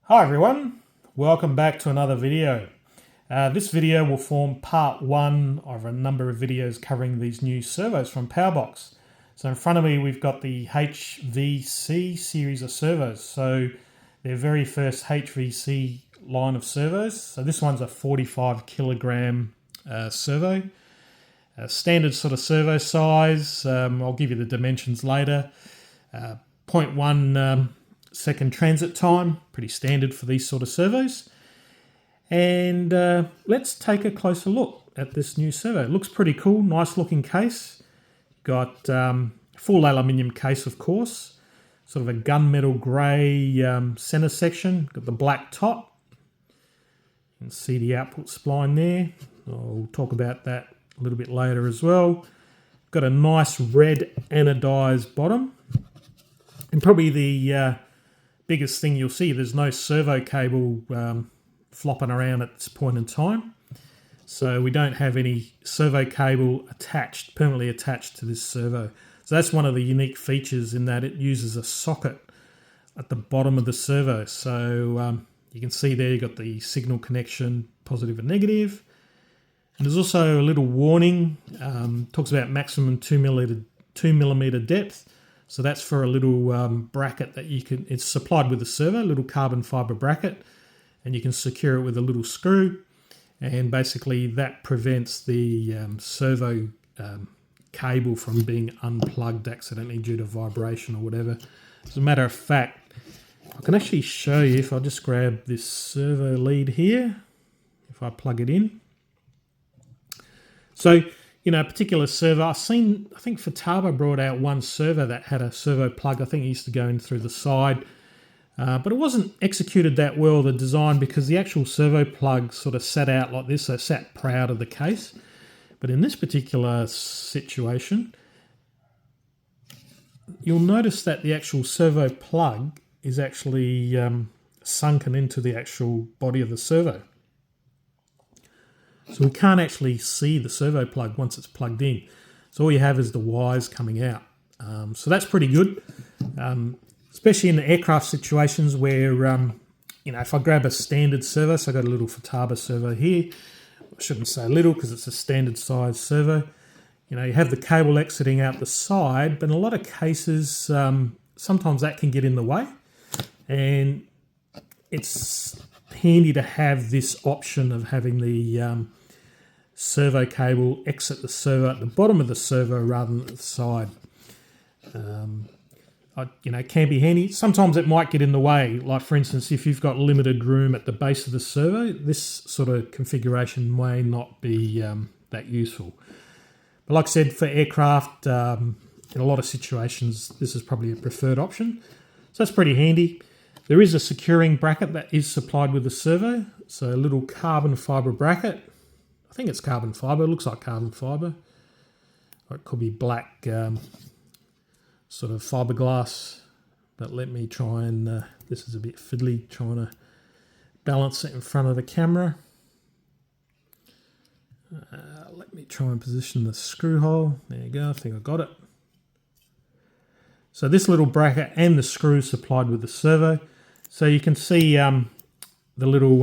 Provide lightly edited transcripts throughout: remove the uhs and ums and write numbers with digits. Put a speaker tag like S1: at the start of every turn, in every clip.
S1: Hi everyone, welcome back to another video. This video will form part one of a number of videos covering these new servos from PowerBox. So in front of me we've got the HVC series of servos. So their very first HVC line of servos. So this one's a 45 kilogram servo. Standard sort of servo size. I'll give you the dimensions later. 0.1 second transit time, pretty standard for these sort of servos. And let's take a closer look at this new servo. It looks pretty cool, nice looking case. Got full aluminium case, of course, sort of a gunmetal grey center section. Got the black top. You can see the output spline there. I'll talk about that a little bit later as well. Got a nice red anodized bottom. And probably the biggest thing you'll see, there's no servo cable flopping around at this point in time. So we don't have any servo cable permanently attached to this servo. So that's one of the unique features in that it uses a socket at the bottom of the servo. So you can see there you've got the signal connection, positive and negative. And there's also a little warning, talks about maximum 2 millimeter depth. So that's for a little bracket that it's supplied with the servo, a little carbon fiber bracket, and you can secure it with a little screw. And basically that prevents the servo cable from being unplugged accidentally due to vibration or whatever. As a matter of fact, I can actually show you if I just grab this servo lead here, if I plug it in. So, you know, a particular servo, I think Futaba brought out one servo that had a servo plug. I think it used to go in through the side. But it wasn't executed that well, the design, because the actual servo plug sort of sat out like this, so sat proud of the case. But in this particular situation, you'll notice that the actual servo plug is actually sunken into the actual body of the servo. So we can't actually see the servo plug once it's plugged in. So all you have is the wires coming out. So that's pretty good, especially in the aircraft situations where, you know, if I grab a standard servo, so I've got a little Futaba servo here. I shouldn't say little because it's a standard size servo. You know, you have the cable exiting out the side, but in a lot of cases, sometimes that can get in the way. And it's handy to have this option of having the servo cable exit the servo at the bottom of the servo rather than at the side. You know, it can be handy. Sometimes it might get in the way. Like, for instance, if you've got limited room at the base of the servo, this sort of configuration may not be that useful. But like I said, for aircraft, in a lot of situations, this is probably a preferred option. So that's pretty handy. There is a securing bracket that is supplied with the servo. So a little carbon fiber bracket. I think it's carbon fiber. It looks like carbon fiber. Or it could be black sort of fiberglass. But let me try and, this is a bit fiddly, trying to balance it in front of the camera. Let me try and position the screw hole. There you go. I think I got it. So this little bracket and the screw supplied with the servo. So you can see the little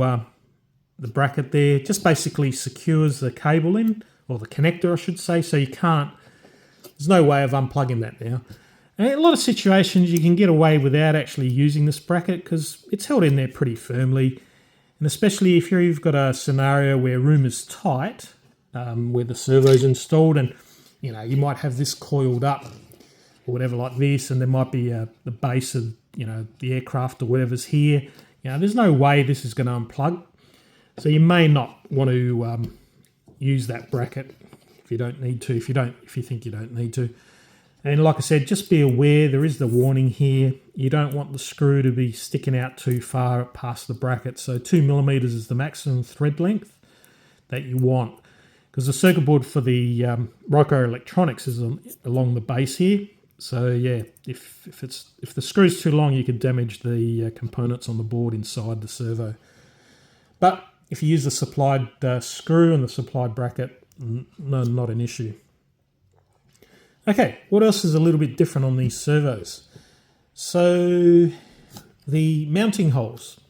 S1: the bracket there just basically secures the cable in, or the connector I should say, so you can't, there's no way of unplugging that now. And in a lot of situations you can get away without actually using this bracket because it's held in there pretty firmly. And especially if you've got a scenario where room is tight, where the servo's installed, and you know, you might have this coiled up or whatever like this, and there might be the base of, you know, the aircraft or whatever's here. You know, there's no way this is going to unplug. So you may not want to use that bracket if you don't need to, if you think you don't need to. And like I said, just be aware, there is the warning here. You don't want the screw to be sticking out too far past the bracket. So 2 millimeters is the maximum thread length that you want, because the circuit board for the Roco electronics is along the base here. So yeah, if the screw's too long, you could damage the components on the board inside the servo. But if you use the supplied screw and the supplied bracket, no, not an issue. Okay, what else is a little bit different on these servos? So the mounting holes.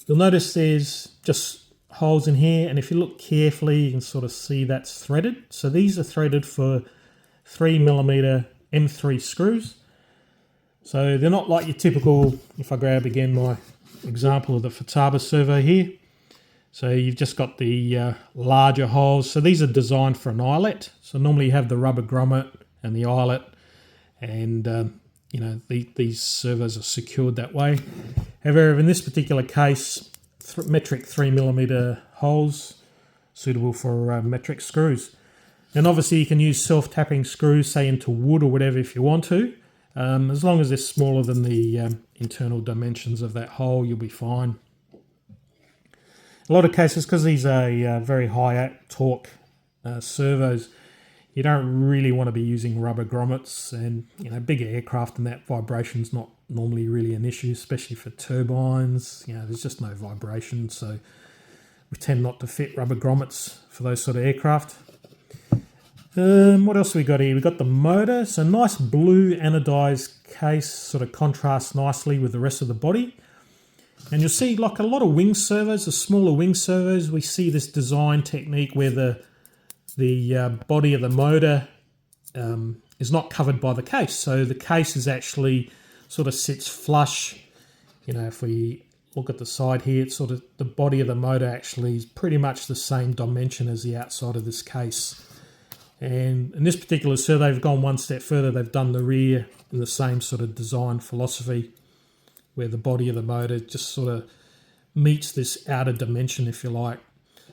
S1: You'll notice there's just holes in here, and if you look carefully, you can sort of see that's threaded. So these are threaded for 3mm M3 screws. So they're not like your typical, if I grab again my example of the Futaba servo here. So you've just got the larger holes. So these are designed for an eyelet. So normally you have the rubber grommet and the eyelet, and you know, these servos are secured that way. However, in this particular case, metric 3mm holes suitable for metric screws. And obviously you can use self-tapping screws, say into wood or whatever if you want to. As long as they're smaller than the internal dimensions of that hole, you'll be fine. A lot of cases, because these are very high torque servos, you don't really want to be using rubber grommets, and you know, bigger aircraft and that vibration's not normally really an issue, especially for turbines. You know, there's just no vibration, so we tend not to fit rubber grommets for those sort of aircraft. What else we got here? We've got the motor. So nice blue anodized case, sort of contrasts nicely with the rest of the body. And you'll see, like a lot of wing servos, the smaller wing servos, we see this design technique where the body of the motor is not covered by the case. So the case is actually sort of sits flush. You know, if we look at the side here, it's sort of the body of the motor actually is pretty much the same dimension as the outside of this case. And in this particular servo, they've gone one step further. They've done the rear in the same sort of design philosophy, where the body of the motor just sort of meets this outer dimension, if you like.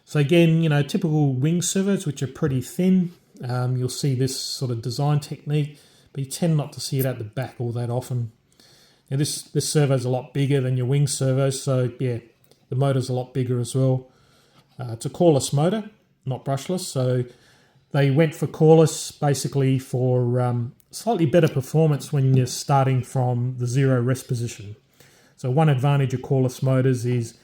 S1: So again, you know, typical wing servos, which are pretty thin, you'll see this sort of design technique, but you tend not to see it at the back all that often. Now this servo is a lot bigger than your wing servos, so yeah, the motor's a lot bigger as well. It's a coreless motor, not brushless, so they went for coreless basically for slightly better performance when you're starting from the zero rest position. So one advantage of coreless motors is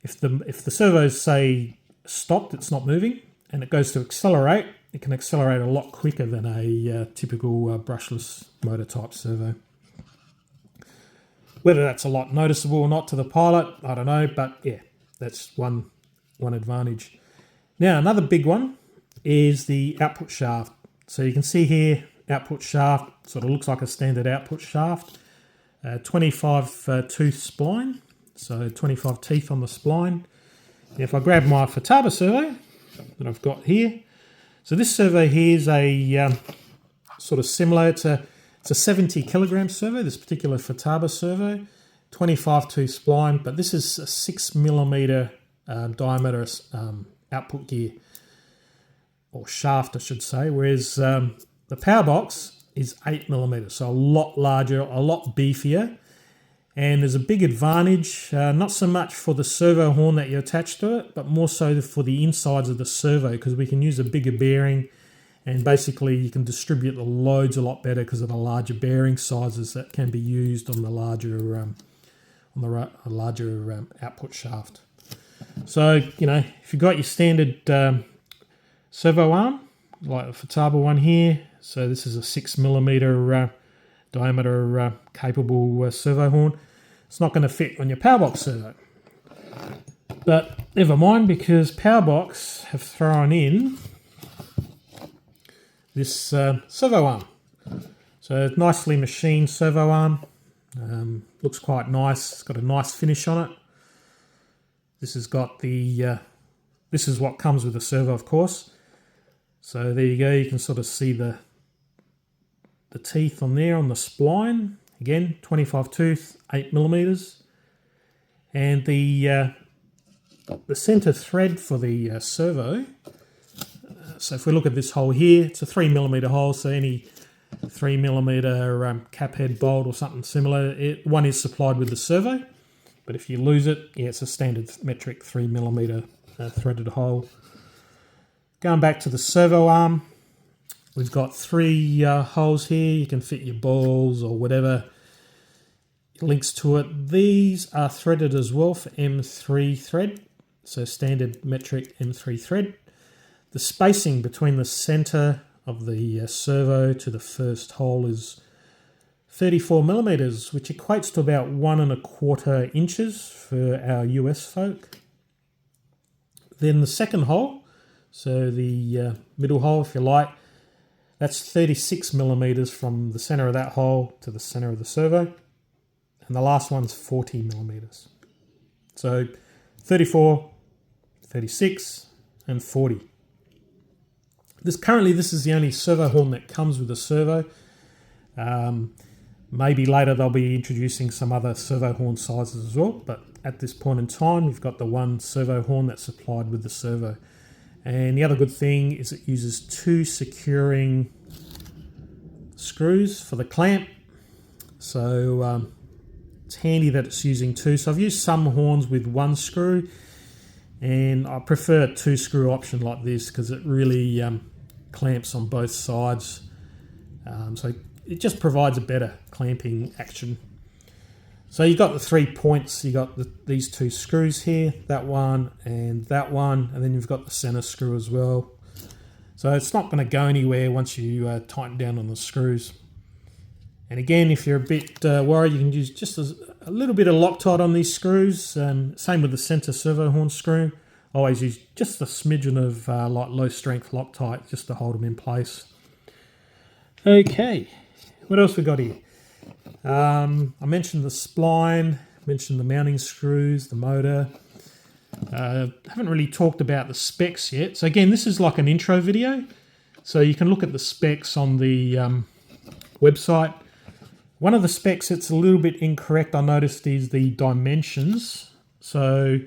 S1: if the servos say stopped, it's not moving, and it goes to accelerate, it can accelerate a lot quicker than a typical brushless motor type servo. Whether that's a lot noticeable or not to the pilot, I don't know, but yeah, that's one advantage. Now another big one is the output shaft. So you can see here, output shaft sort of looks like a standard output shaft. 25 tooth spline, so 25 teeth on the spline. If I grab my Futaba servo that I've got here, so this servo here is a sort of similar. It's a 70 kilogram servo, this particular Futaba servo, 25 tooth spline, but this is a 6mm diameter output gear, or shaft I should say, whereas the PowerBox is 8mm, so a lot larger, a lot beefier. And there's a big advantage, not so much for the servo horn that you attach to it, but more so for the insides of the servo, because we can use a bigger bearing, and basically you can distribute the loads a lot better because of the larger bearing sizes that can be used on the larger output shaft. So, you know, if you've got your standard servo arm, like the Futaba one here, so this is a 6mm diameter capable servo horn, it's not going to fit on your PowerBox servo. But never mind, because PowerBox have thrown in this servo arm. So nicely machined servo arm, looks quite nice. It's got a nice finish on it. This has got the this is what comes with the servo, of course. So there you go, you can sort of see the teeth on there on the spline. Again, 25 tooth, 8mm. And the center thread for the servo, so if we look at this hole here, it's a 3mm hole, so any 3mm cap head bolt or something similar, one is supplied with the servo, but if you lose it, yeah, it's a standard metric 3mm threaded hole. Going back to the servo arm, we've got 3 holes here. You can fit your balls or whatever links to it. These are threaded as well for M3 thread, so standard metric M3 thread. The spacing between the center of the servo to the first hole is 34 millimeters, which equates to about 1¼ inches for our US folk. Then the second hole, so the middle hole if you like, that's 36 millimeters from the center of that hole to the center of the servo. And the last one's 40 millimeters. So 34, 36 and 40. Currently this is the only servo horn that comes with a servo. Maybe later they'll be introducing some other servo horn sizes as well, but at this point in time we've got the one servo horn that's supplied with the servo. And the other good thing is it uses 2 securing screws for the clamp, so it's handy that it's using 2. So I've used some horns with 1 screw, and I prefer a 2 screw option like this because it really clamps on both sides. So it just provides a better clamping action. So you've got the 3 points, you got these 2 screws here, that one, and then you've got the center screw as well. So it's not going to go anywhere once you tighten down on the screws. And again, if you're a bit worried, you can use just a little bit of Loctite on these screws. Same with the center servo horn screw. I always use just a smidgen of like low strength Loctite just to hold them in place. Okay, what else we got here? I mentioned the spline, mentioned the mounting screws, the motor. Haven't really talked about the specs yet. So again, this is like an intro video. So you can look at the specs on the website. One of the specs that's a little bit incorrect, I noticed, is the dimensions. So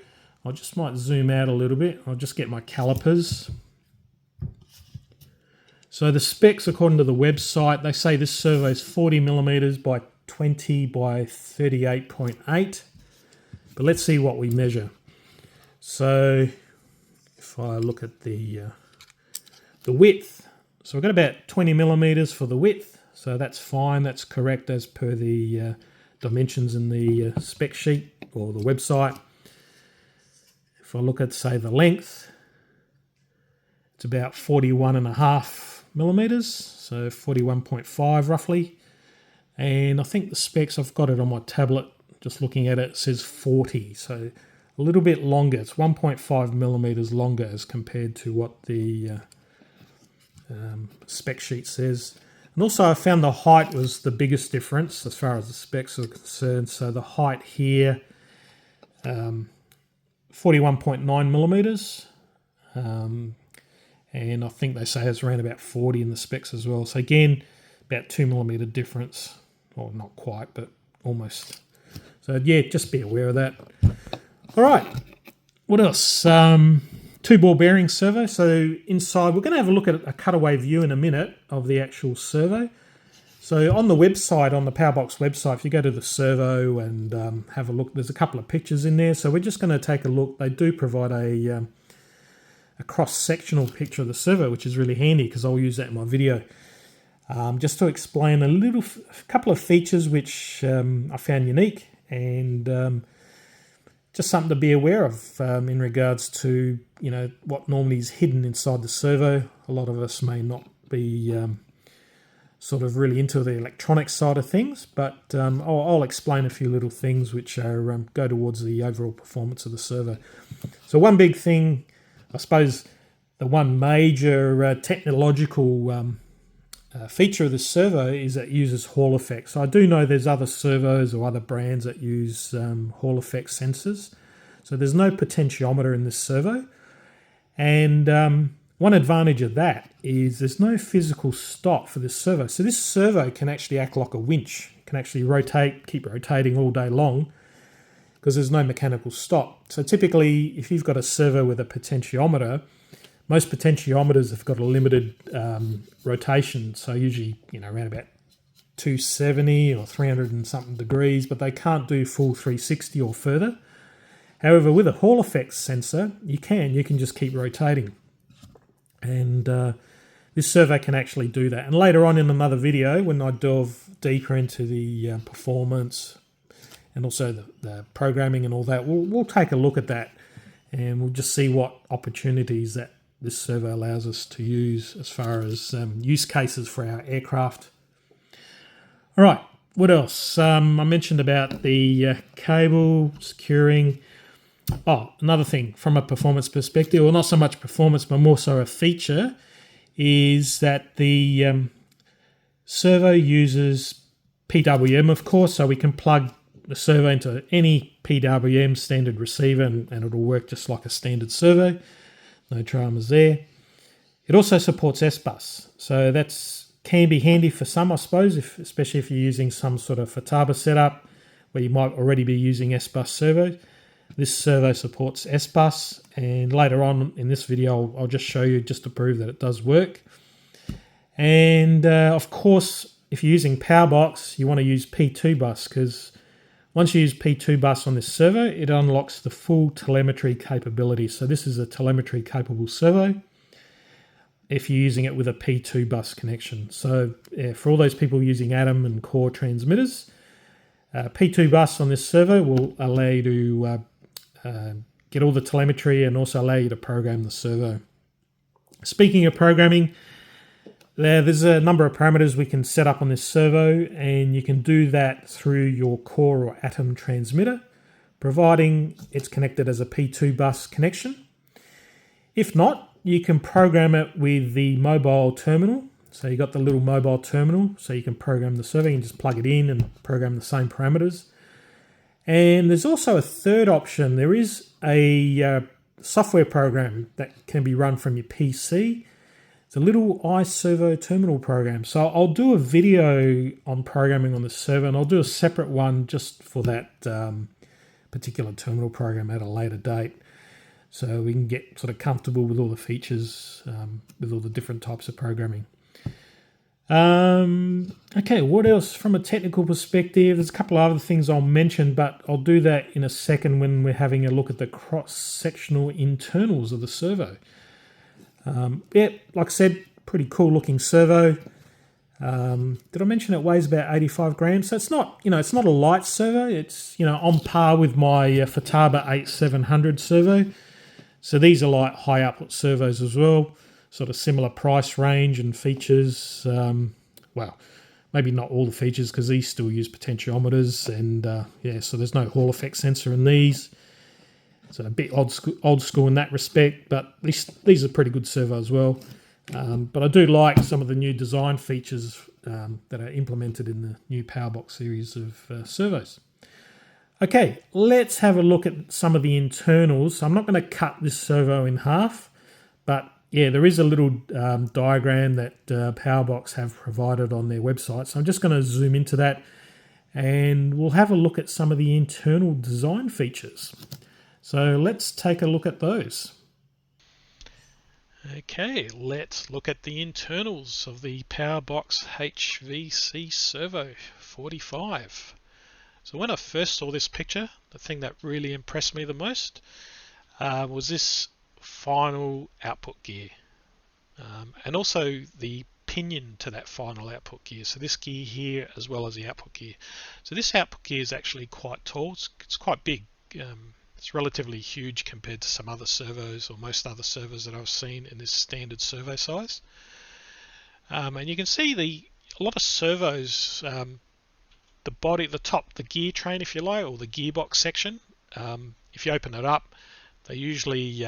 S1: I just might zoom out a little bit. I'll just get my calipers. So the specs, according to the website, they say this servo is 40 millimeters by 20 by 38.8. But let's see what we measure. So if I look at the width, so we've got about 20 millimeters for the width. So that's fine, that's correct as per the dimensions in the spec sheet or the website. If I look at, say, the length, it's about 41.5 millimeters, so 41.5 roughly. And I think the specs, I've got it on my tablet, just looking at it, it says 40, so a little bit longer. It's 1.5 millimeters longer as compared to what the spec sheet says. And also I found the height was the biggest difference as far as the specs are concerned. So the height here, 41.9 millimeters. And I think they say it's around about 40 in the specs as well. So again, about 2 millimeter difference. Or not quite, but almost. So yeah, just be aware of that. All right, what else? 2-ball bearing servo. So inside, we're going to have a look at a cutaway view in a minute of the actual servo. So on the website, on the PowerBox website, if you go to the servo and have a look, there's a couple of pictures in there. So we're just going to take a look. They do provide a cross-sectional picture of the servo, which is really handy because I'll use that in my video. Just to explain a couple of features which I found unique and just something to be aware of in regards to, you know, what normally is hidden inside the servo. A lot of us may not be sort of really into the electronic side of things, but I'll explain a few little things which are go towards the overall performance of the servo. So one big thing, I suppose, the one major technological feature of the servo is that it uses Hall effects. So I do know there's other servos or other brands that use Hall effect sensors. So there's no potentiometer in this servo. And one advantage of that is there's no physical stop for this servo. So this servo can actually act like a winch. It can actually rotate, keep rotating all day long because there's no mechanical stop. So typically, if you've got a servo with a potentiometer, most potentiometers have got a limited rotation, so usually, you know, around about 270 or 300 and something degrees, but they can't do full 360 or further. However, with a Hall effects sensor, you can just keep rotating. And this servo can actually do that. And later on in another video, when I delve deeper into the performance and also the programming and all that, we'll take a look at that and we'll just see what opportunities that this servo allows us to use as far as use cases for our aircraft. All right, what else? I mentioned about the cable securing. Oh, another thing from a performance perspective, or not so much performance, but more so a feature, is that the servo uses PWM, of course, so we can plug the servo into any PWM standard receiver and it'll work just like a standard servo. No dramas there. It also supports S-Bus, so that's can be handy for some, I suppose, especially if you're using some sort of Futaba setup where you might already be using S-Bus servo. This servo supports S-Bus, and later on in this video I'll just show you just to prove that it does work. And of course, if you're using PowerBox, you want to use P2 bus, because once you use P2 bus on this servo, it unlocks the full telemetry capability. So this is a telemetry capable servo if you're using it with a P2 bus connection. So for all those people using Atom and Core transmitters, P2 bus on this servo will allow you to get all the telemetry and also allow you to program the servo. Speaking of programming, there's a number of parameters we can set up on this servo, and you can do that through your Core or Atom transmitter, providing it's connected as a P2 bus connection. If not, you can program it with the mobile terminal. So you got the little mobile terminal, so you can program the servo. You can just plug it in and program the same parameters. And there's also a third option. There is a software program that can be run from your PC. It's a little iServo terminal program. So I'll do a video on programming on the servo, and I'll do a separate one just for that particular terminal program at a later date, so we can get sort of comfortable with all the features, with all the different types of programming. Okay, what else from a technical perspective? There's a couple of other things I'll mention, but I'll do that in a second when we're having a look at the cross-sectional internals of the servo. Yeah, like I said, pretty cool looking servo. Did I mention it weighs about 85 grams? So it's not, it's not a light servo. It's, on par with my Futaba 8700 servo. So these are like high output servos as well. Sort of similar price range and features. Well, maybe not all the features because these still use potentiometers, and so there's no Hall effect sensor in these. So a bit old school in that respect, but these are pretty good servo as well. But I do like some of the new design features that are implemented in the new PowerBox series of servos. Okay, let's have a look at some of the internals. So I'm not going to cut this servo in half, but yeah, there is a little diagram that PowerBox have provided on their website. So I'm just going to zoom into that, and we'll have a look at some of the internal design features. So let's take a look at those.
S2: Okay, let's look at the internals of the PowerBox HVC Servo 45. So when I first saw this picture, the thing that really impressed me the most was this final output gear, and also the pinion to that final output gear. So this gear here as well as the output gear. So this output gear is actually quite tall. It's quite big. It's relatively huge compared to some other servos or most other servos that I've seen in this standard servo size. And you can see a lot of servos, the body at the top, the gear train if you like, or the gearbox section, if you open it up, they usually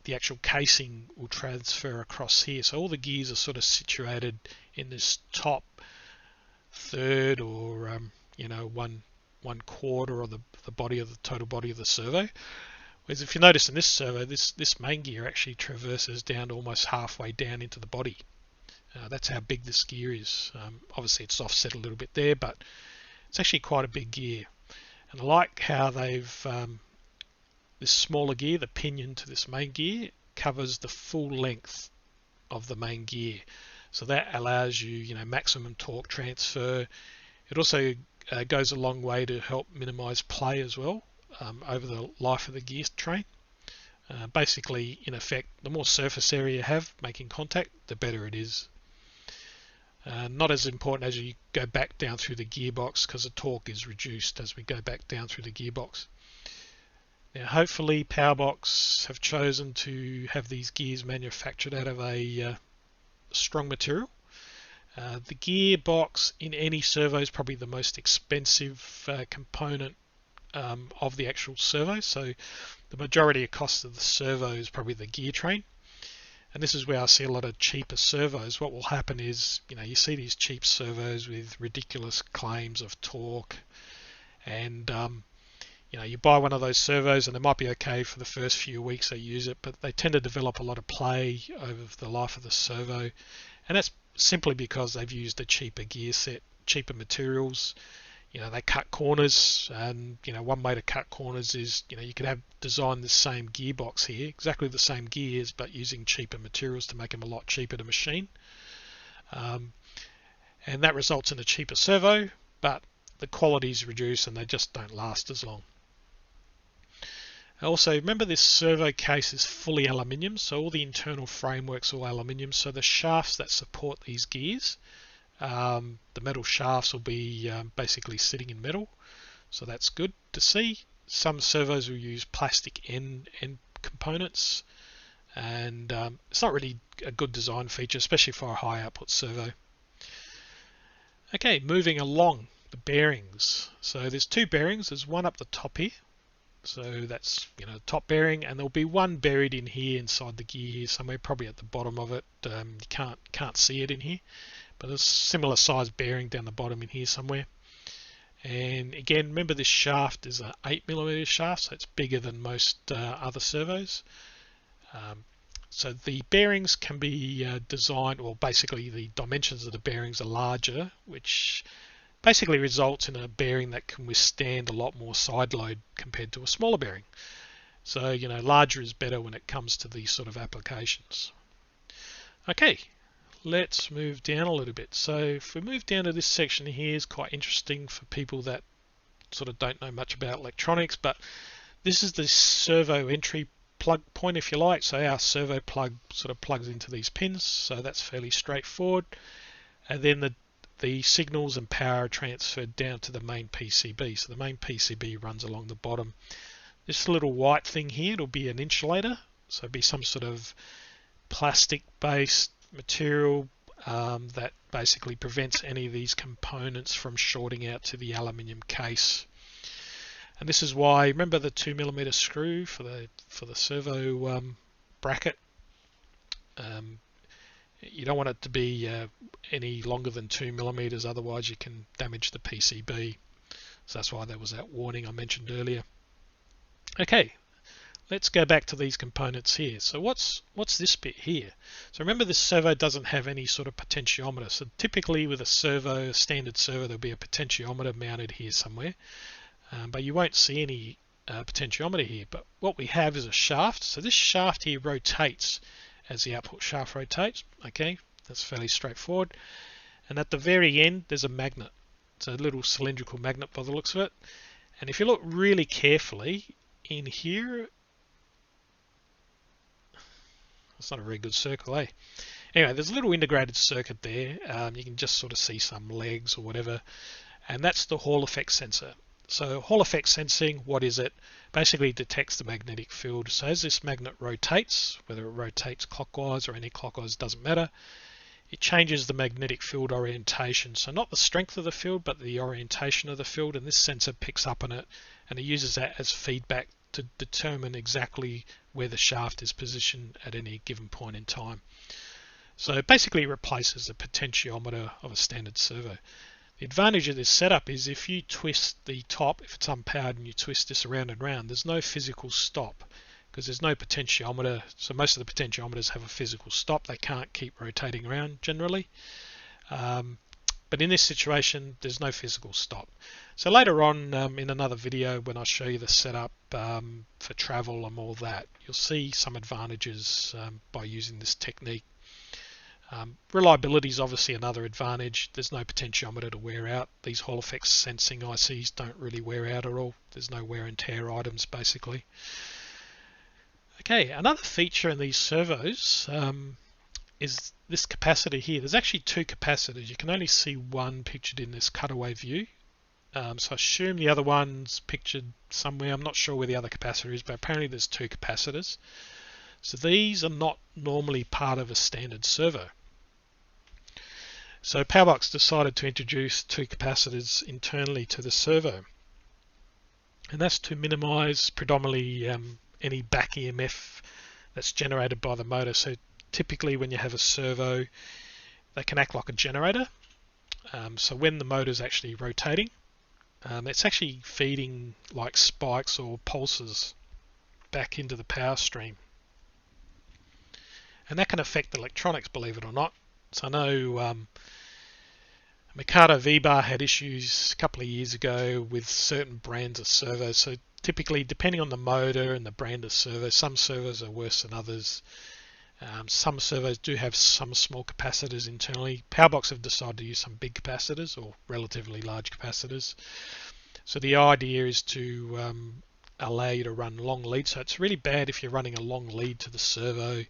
S2: the actual casing will transfer across here. So all the gears are sort of situated in this top third or one quarter of the body of the total body of the servo. Whereas if you notice in this servo, this main gear actually traverses down almost halfway down into the body. That's how big this gear is. Obviously it's offset a little bit there, but it's actually quite a big gear. And I like how they've this smaller gear, the pinion to this main gear, covers the full length of the main gear. So that allows you, maximum torque transfer. It also goes a long way to help minimize play as well over the life of the gear train. Basically, in effect, the more surface area you have making contact, the better it is. Not as important as you go back down through the gearbox, because the torque is reduced as we go back down through the gearbox. Now, hopefully PowerBox have chosen to have these gears manufactured out of a strong material, The gearbox in any servo is probably the most expensive component of the actual servo. So the majority of cost of the servo is probably the gear train. And this is where I see a lot of cheaper servos. What will happen is, you see these cheap servos with ridiculous claims of torque, and you buy one of those servos and it might be okay for the first few weeks they use it, but they tend to develop a lot of play over the life of the servo, and that's simply because they've used a cheaper gear set, cheaper materials. They cut corners, and one way to cut corners is you could have designed the same gearbox here, exactly the same gears, but using cheaper materials to make them a lot cheaper to machine, and that results in a cheaper servo, but the quality is reduced and they just don't last as long. Also, remember this servo case is fully aluminium, so all the internal framework's all aluminium, so the shafts that support these gears, the metal shafts will be basically sitting in metal, so that's good to see. Some servos will use plastic end components, and it's not really a good design feature, especially for a high output servo. Okay, moving along, the bearings. So there's two bearings. There's one up the top here, so that's top bearing, and there'll be one buried in here inside the gear here somewhere, probably at the bottom of it. You can't see it in here, but there's a similar size bearing down the bottom in here somewhere. And again, remember this shaft is an 8mm shaft, so it's bigger than most other servos. So the bearings can be designed, or basically the dimensions of the bearings are larger, which basically results in a bearing that can withstand a lot more side load compared to a smaller bearing. So larger is better when it comes to these sort of applications. Okay, let's move down a little bit. So if we move down to this section here, is quite interesting for people that sort of don't know much about electronics, but this is the servo entry plug point, if you like. So our servo plug sort of plugs into these pins, so that's fairly straightforward. And then the signals and power are transferred down to the main PCB. So the main PCB runs along the bottom. This little white thing here, it'll be an insulator, so it'll be some sort of plastic based material that basically prevents any of these components from shorting out to the aluminium case. And this is why, remember the 2mm screw for the servo bracket? You don't want it to be any longer than 2mm, otherwise you can damage the PCB. So that's why there was that warning I mentioned earlier. Okay, let's go back to these components here. So what's this bit here? So remember, this servo doesn't have any sort of potentiometer. So typically with a standard servo, there'll be a potentiometer mounted here somewhere, but you won't see any potentiometer here. But what we have is a shaft. So this shaft here rotates as the output shaft rotates. Okay, that's fairly straightforward. And at the very end, there's a magnet. It's a little cylindrical magnet by the looks of it. And if you look really carefully in here, it's not a very good circle, eh? Anyway, there's a little integrated circuit there. You can just sort of see some legs or whatever, and that's the Hall effect sensor. So Hall effect sensing, what is it? Basically detects the magnetic field. So as this magnet rotates, whether it rotates clockwise or anti-clockwise, doesn't matter, it changes the magnetic field orientation. So not the strength of the field, but the orientation of the field, and this sensor picks up on it, and it uses that as feedback to determine exactly where the shaft is positioned at any given point in time. So it basically replaces the potentiometer of a standard servo. The advantage of this setup is if you twist the top, if it's unpowered and you twist this around and around, there's no physical stop because there's no potentiometer. So most of the potentiometers have a physical stop. They can't keep rotating around generally. But in this situation, there's no physical stop. So later on in another video, when I show you the setup for travel and all that, you'll see some advantages by using this technique. Reliability is obviously another advantage. There's no potentiometer to wear out. These Hall effect sensing ICs don't really wear out at all. There's no wear and tear items basically. Okay, another feature in these servos is this capacitor here. There's actually two capacitors. You can only see one pictured in this cutaway view. So I assume the other one's pictured somewhere. I'm not sure where the other capacitor is, but apparently there's two capacitors. So these are not normally part of a standard servo. So PowerBox decided to introduce two capacitors internally to the servo, and that's to minimize predominantly any back EMF that's generated by the motor. So typically when you have a servo, they can act like a generator. So when the motor is actually rotating, it's actually feeding like spikes or pulses back into the power stream. And that can affect the electronics, believe it or not. So I know Mikado V-Bar had issues a couple of years ago with certain brands of servos. So typically, depending on the motor and the brand of servo, some servos are worse than others. Some servos do have some small capacitors internally. PowerBox have decided to use some big capacitors or relatively large capacitors. So the idea is to allow you to run long lead. So it's really bad if you're running a long lead to the servo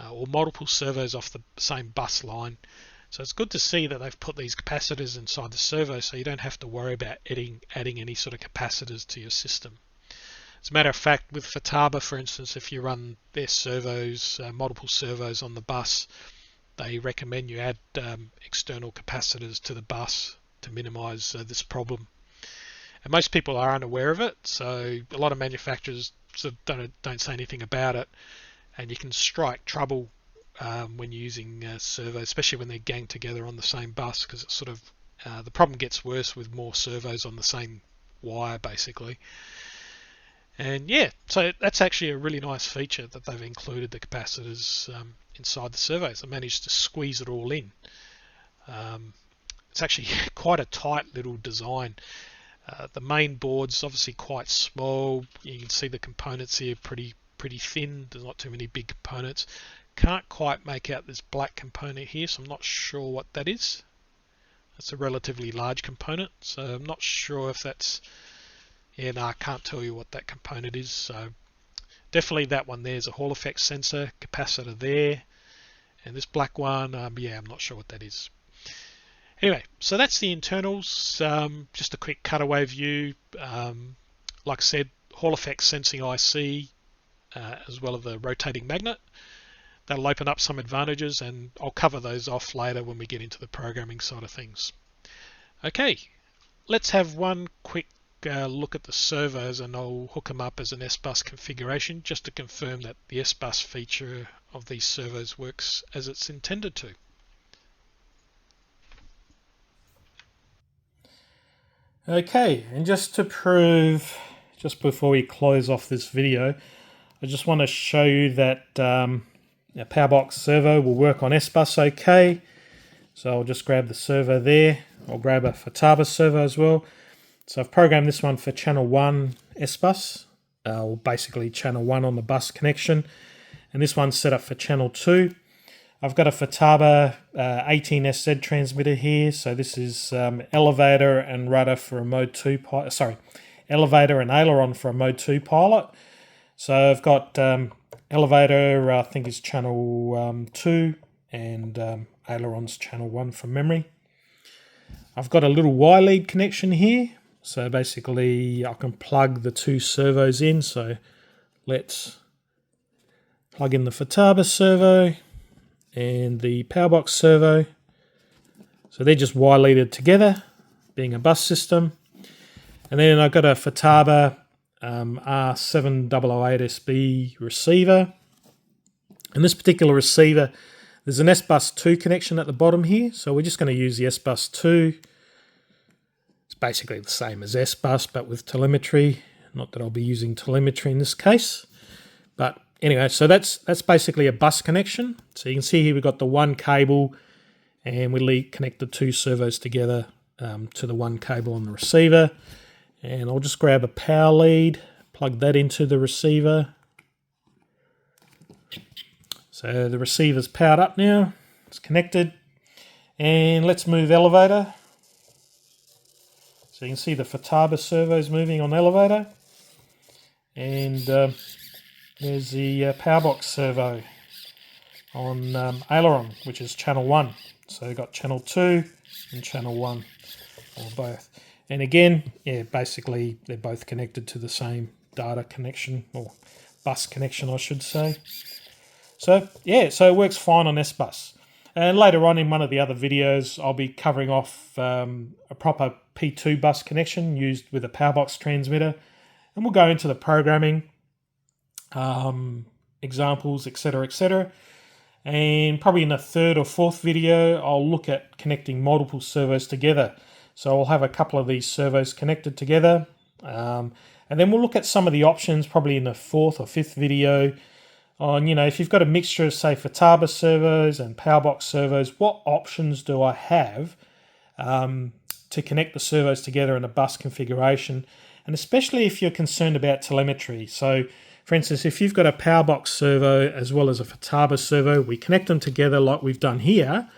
S2: or multiple servos off the same bus line. So it's good to see that they've put these capacitors inside the servo so you don't have to worry about adding any sort of capacitors to your system. As a matter of fact, with Futaba, for instance, if you run their servos, multiple servos on the bus, they recommend you add external capacitors to the bus to minimize this problem. And most people are unaware of it, so a lot of manufacturers sort of don't say anything about it, and you can strike trouble when you're using servos, especially when they're ganged together on the same bus, because it's sort of the problem gets worse with more servos on the same wire, basically. And yeah, so that's actually a really nice feature that they've included the capacitors inside the servos. They managed to squeeze it all in. It's actually quite a tight little design. The main board's obviously quite small. You can see the components here pretty thin. There's not too many big components. Can't quite make out this black component here, so I'm not sure what that is. That's a relatively large component, so I'm not sure if that's... Yeah, no, I can't tell you what that component is. So definitely that one there's a Hall effect sensor, capacitor there, and this black one, yeah, I'm not sure what that is. Anyway, so that's the internals. Just a quick cutaway view. Like I said, Hall effect sensing IC, as well as the rotating magnet. That'll open up some advantages, and I'll cover those off later when we get into the programming side of things. Okay, let's have one quick look at the servos, and I'll hook them up as an S-Bus configuration just to confirm that the S-Bus feature of these servos works as it's intended to.
S1: Okay, and just to prove, just before we close off this video, I just want to show you that a PowerBox servo will work on S-Bus okay. So I'll just grab the servo there. I'll grab a Futaba servo as well. So I've programmed this one for channel 1 S-Bus, or basically channel 1 on the bus connection. And this one's set up for channel 2. I've got a Futaba 18SZ transmitter here. So this is elevator and rudder for a mode 2 pilot. Sorry, elevator and aileron for a mode 2 pilot. So I've got elevator, I think is channel 2, and aileron's channel 1 from memory. I've got a little Y lead connection here. So basically I can plug the two servos in. So let's plug in the Futaba servo and the PowerBox servo. So they're just Y-leaded together, being a bus system. And then I've got a Futaba R7008SB receiver. And this particular receiver, there's an S-Bus 2 connection at the bottom here. So we're just going to use the S-Bus 2. It's basically the same as S-Bus, but with telemetry. Not that I'll be using telemetry in this case. But anyway, so that's basically a bus connection. So you can see here we've got the one cable, and we connect the two servos together to the one cable on the receiver. And I'll just grab a power lead, plug that into the receiver. So the receiver's powered up now, it's connected. And let's move elevator. So you can see the Futaba servos moving on elevator. And there's the PowerBox servo on aileron, which is channel 1. So we've got channel 2 and channel 1, or both. And again, yeah, basically they're both connected to the same data connection, or bus connection, I should say. So yeah, so it works fine on S-Bus. And later on in one of the other videos, I'll be covering off a proper P2 bus connection used with a PowerBox transmitter. And we'll go into the programming, examples, etc., etc. And probably in a third or fourth video, I'll look at connecting multiple servos together. So I'll have a couple of these servos connected together. And then we'll look at some of the options probably in the fourth or fifth video on, if you've got a mixture of, say, Futaba servos and PowerBox servos, what options do I have to connect the servos together in a bus configuration? And especially if you're concerned about telemetry. So, for instance, if you've got a PowerBox servo as well as a Futaba servo, we connect them together like we've done here.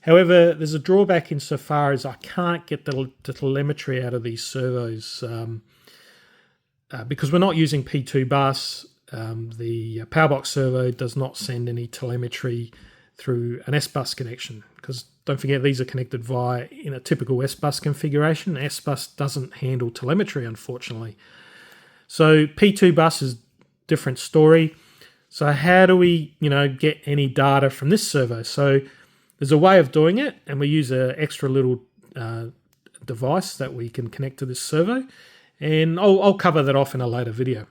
S1: However, there's a drawback insofar as I can't get the telemetry out of these servos because we're not using P2 bus. The PowerBox servo does not send any telemetry through an S-bus connection because don't forget these are connected via in a typical S-bus configuration. S-bus doesn't handle telemetry, unfortunately. So P2 bus is a different story. So how do we, get any data from this servo? So there's a way of doing it, and we use an extra little device that we can connect to this servo, and I'll cover that off in a later video.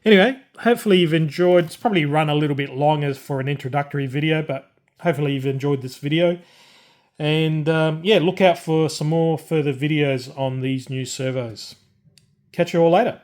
S1: Anyway, hopefully you've enjoyed. It's probably run a little bit long as for an introductory video, but hopefully you've enjoyed this video. And look out for some more further videos on these new servos. Catch you all later.